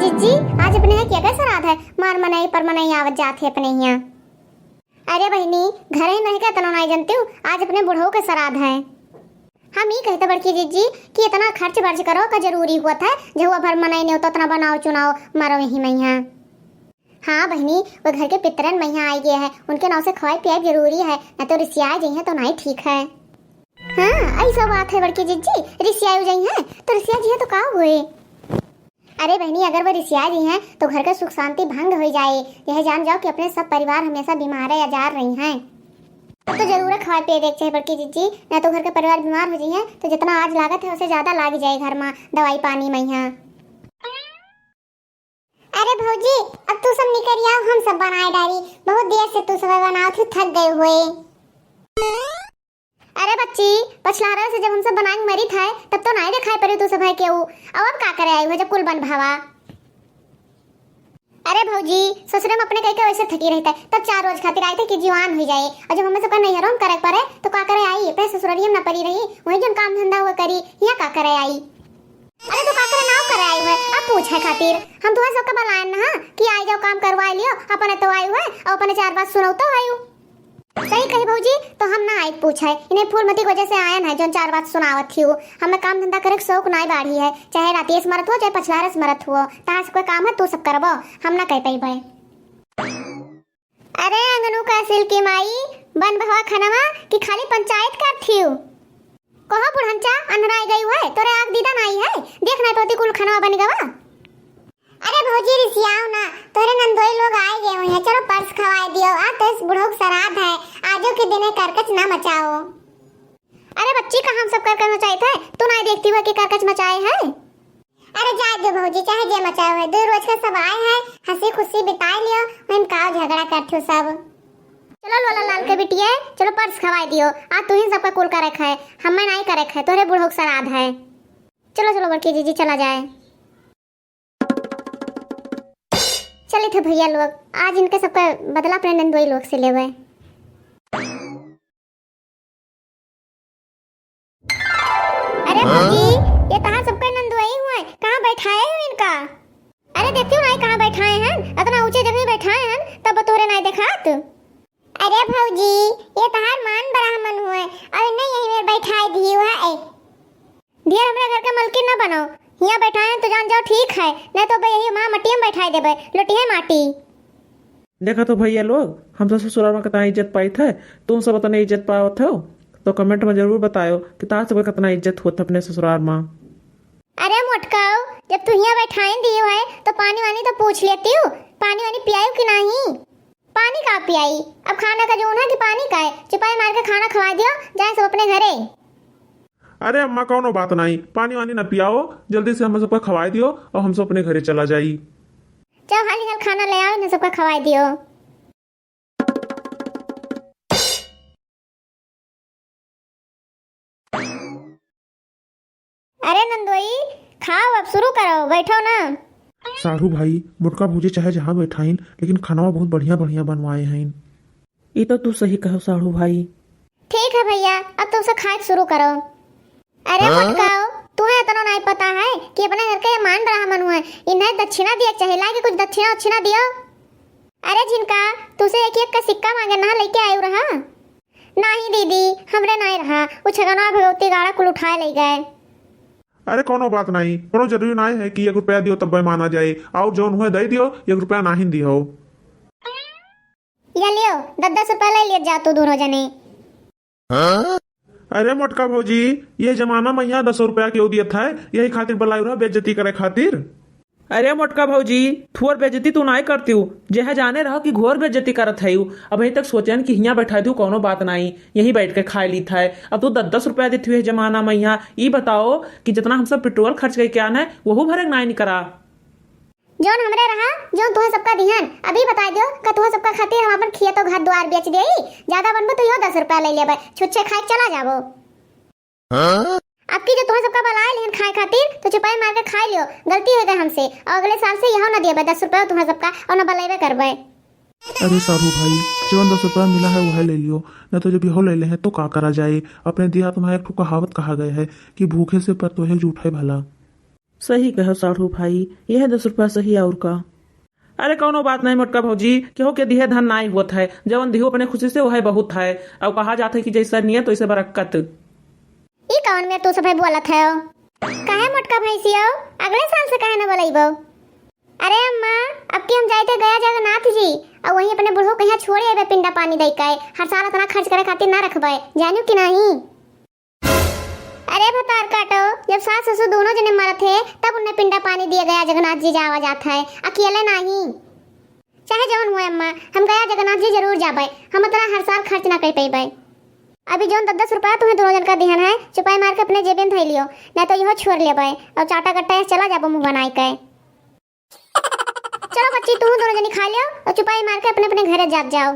जीजी आज अपने यहाँ क्या कैसा रात है मार मनाई पर मनाई आवत जात है अपने यहाँ। अरे बहनी घर ही नहीं क्या तना नहीं जानती हूँ आज अपने बुढ़ऊ के श्राद्ध है। हम ही कहते बड़की जीजी कि इतना खर्च वर्च करो का जरूरी हुआ था जो हुआ भर मनाई नहीं होता उतना बनाओ चुनाव मारो यही मैया। हाँ बहनी वो घर के पितरन मैया आई गया है उनके नाव से खवाई पियाई जरूरी है न तो रिसिया जी है तो नहीं ठीक है। हाँ ऐसा बात है बड़की जीजी रिसिया जी है तो रिसिया जी है तो का हुए। अरे बहनी अगर वो रिसिया जी हैं तो घर का सुख शांति भंग हो जाए यह जान जाओ कि अपने सब परिवार हमेशा बीमार या जा रही हैं तो जरूर खवाए पिए देख चाहिए बड़की जीजी न तो घर के परिवार बीमार हो जाए हैं तो जितना आज लागत है उससे ज्यादा लाग जाए घर में दवाई पानी में यहाँ। अरे भौजी अब तू सब निकल आओ हम सब बनाए डारी बहुत देर से तू सब बनाओ थे थक गए हुए। अरे बच्ची पछलारा से जब हम सब बनाएंगे मरी था तब तो नहीं दिखाई पड़े तू सब है क्यों अब का करे आई हो जब कुल बन भावा। अरे भौजी ससुरे में अपने कहीं के वैसे थकी रहता है तब 4 रोज खातिर आई थे कि जीवान हो जाए और जब हमें सबका नहीं हम करे पड़े तो का करे आई अपने ससुराली में न पड़ी रही वही जो काम धंधा हुआ करी यहाँ का करे आई। अरे तो का करे ना करे आई हुए अब पूछे खातिर हम तुम्हें सबका बुलाए ना कि आई जाओ काम करवा लियो अपने तो आई हुए और अपने 4 बात सुनो तो आयु सही कही भौजी तो हम ना आई पूछे इन्हें फूलमती की वजह से आया है जो 4 बात सुनावत थी हमें काम धंधा करे शौक नहीं बाढ़ी है चाहे राती स्मरत हो चाहे पछला स्मरत हो तार से कोई काम है तू सब करबो हम ना कह पाई भाई। अरे अंगनू का सिल की माई बन भवा खनवा कि खाली पंचायत कर थी कहो बुढ़ंचा अनराई गई हुए तोरे आग दीदा नहीं है देखना तो कुल खनवा बन गवा। अरे भौजी रिसियाओ ना तोरे नंदोई लोग आए गए हुए हैं चलो पर्स खवाए दियो आ तो इस बुढ़ऊ श्राद्ध है आजो के दिन करकच ना मचाओ। अरे बच्ची का हम सब करकच मचाए थे तू नहीं देखती हुआ कि करकच मचाए है। अरे जा दो भौजी चाहे जे मचाओ है 2 रोज का सब आए हैं हंसी खुशी बिताए लियो हम का झगड़ा करथो सब। चलो लोला लाल के बिटिया चलो पर्स खवाए दियो आज तू ही सबका कुल का रखा है हमें नहीं का रखा है तोरे बुढ़ऊ श्राद्ध है। चलो चलो बड़की जीजी चला जाए चले थे भैया लोग आज इनके सबका बदला अपने नंदोई लोग से ले हुए। अरे भौजी ये कहाँ सबका नंदोई हुए कहाँ बैठाए हैं इनका। अरे देखती हूँ नहीं कहाँ बैठाए हैं इतना ऊंचे जगह बैठाए हैं तब तोरे नहीं देखात। अरे भौजी ये तहार मान ब्राह्मण हुए और नहीं यही में बैठाए दी हुआ है दिया हमारे घर का मलकिन न बनो यहाँ बैठाए तो जान जाओ ठीक है नहीं तो भाई यही माँ मट्टी में बैठाए देबे लुटिया माटी। देखा तो भैया लोग हम तो ससुराल में कितना इज्जत पाई थे तुम सब इतना इज्जत पाओ थे तो कमेंट में जरूर बताओ कि तार सब कितना इज्जत होता अपने ससुराल में। अरे मोटकाओ जब तू यहाँ बैठाए दियो है तो पानी वानी तो पूछ लेती हूँ पानी वानी पियाई कि नहीं पानी का पियाई अब खाना का जो है कि पानी का है चिपाई मार के खाना खवा दियो जाए सब अपने घरे। अरे अम्मा कौनो बात नहीं पानी वानी न पियाओ जल्दी से हम सबको खवाई दियो और हम सब अपने घरे चला जाई। चल हाली हाल खाना ले आओ न सबका खवाई दियो। अरे नंदोई खाओ अब शुरू करो बैठो ना। सारू भाई मुटका भूजे चाहे जहाँ बैठाइन लेकिन खाना बहुत बढ़िया बढ़िया बनवाए हैं। ये तो तू सही कहो सारू भाई। ठीक है भैया अब तुमसे खाए शुरू करो। अरे मुटकाओ तुम्हें इतना नहीं पता है कि अपने घर के मान ब्राह्मण हुए इन्हें दक्षिणा दिया चाहिए लागे कुछ दक्षिणा उच्छिना दियो। अरे जिनका तुझसे एक एक का सिक्का मांगे ना लेके आयु रहा नहीं दीदी हमरे नहीं रहा वो छगना भगवती गाड़ा कुल उठाए ले गए। अरे कोनो बात नहीं कोनो जरूरी नहीं है कि 1 रुपया दियो तब माना जाए और जो हुए दे दियो 1 रुपया नहीं दियो। या लियो 10-10 रुपया ले लिया जा तू दोनों जने। अरे मोटका भौजी ये जमाना में यहाँ 10 रुपया क्यों दिया था यही खातिर बुलाई रहा बेइज्जती करे खातिर। अरे मोटका भौजी थोर बेइज्जती तू नहीं करती हूँ जहाँ जाने रहो कि घोर बेइज्जती करत है अब अभी तक सोचन कि यहाँ बैठा दू कोनो बात नहीं यही बैठ के खा ली था अब तू 10-10 रुपया देती हुए जमाना में यहाँ ये बताओ कि जितना हम सब पेट्रोल खर्च करके आना है वो भरे नहीं करा जोन हमरे रहा जोन तुम्हें सबका ध्यान अभी बता दो कि तुम्हें सबका खातिर हम अपन खिया तो घर द्वार बेच दे ज्यादा बनबो तो यो 10 रुपया ले लेबे छुच्छे खाए चला जाबो। अब की जो तुम्हें सबका बलाए लेकिन खाए खातिर तो चुपाई मार के खा लियो गलती हो गई हमसे और अगले साल से यहाँ न दिए 10 रुपया तुम्हें सबका और न बलेबे करबे। अरे सारू भाई जो 10 रुपया मिला है वह ले लियो न तो जब यहो ले ले तो का करा जाए अपने देहात में एक कहावत कहा गया है कि भूखे से पर तो है झूठा भला। सही कहो साढ़ू भाई, यह 10 रुपया सही और का। अरे कोनो बात नहीं मोटका भौजी, केहो के दिहे धन नाई होत है, जवन दिहो अपने खुशी से वह बहुत है। अब कहा जाता है कि जैसा नियत वैसे बरकत। ई कौन में तू सब बोलत है? काहे मोटका भैंसियो, अगले साल से काहे न बोलैबो? अरे अम्मा, अब की हम जाते गया जगन्नाथ जी और वहीं अपने बुढ़ो कहीं छोड़े आबे पिंडा पानी दई के। हर साल इतना खर्च करे खातिर ना रखबे, जानू कि नहीं? अरे भतार काटो, जब सास ससुर दोनों जने मरत थे तब उन्हें पिंडा पानी दिया गया जगन्नाथ जी जावा जाता है, अकेले नहीं। चाहे जवन हुए अम्मा, हम गया जगन्नाथ जी जरूर जाबे, हम इतना हर साल खर्च ना कर पेबे। अभी जो 10-10 रुपया तुम्हें दोनों जन का दिहन है, चुपाई मार के अपने जेबे में धई लियो, नहीं तो यहो छोड़ लेबे और चाटा गट्टा चला जाबो मुंह बनाई के। चलो बच्ची, तुम दोनों जनी खा लियो और चुपाई मार के अपने अपने घरे जात जाओ।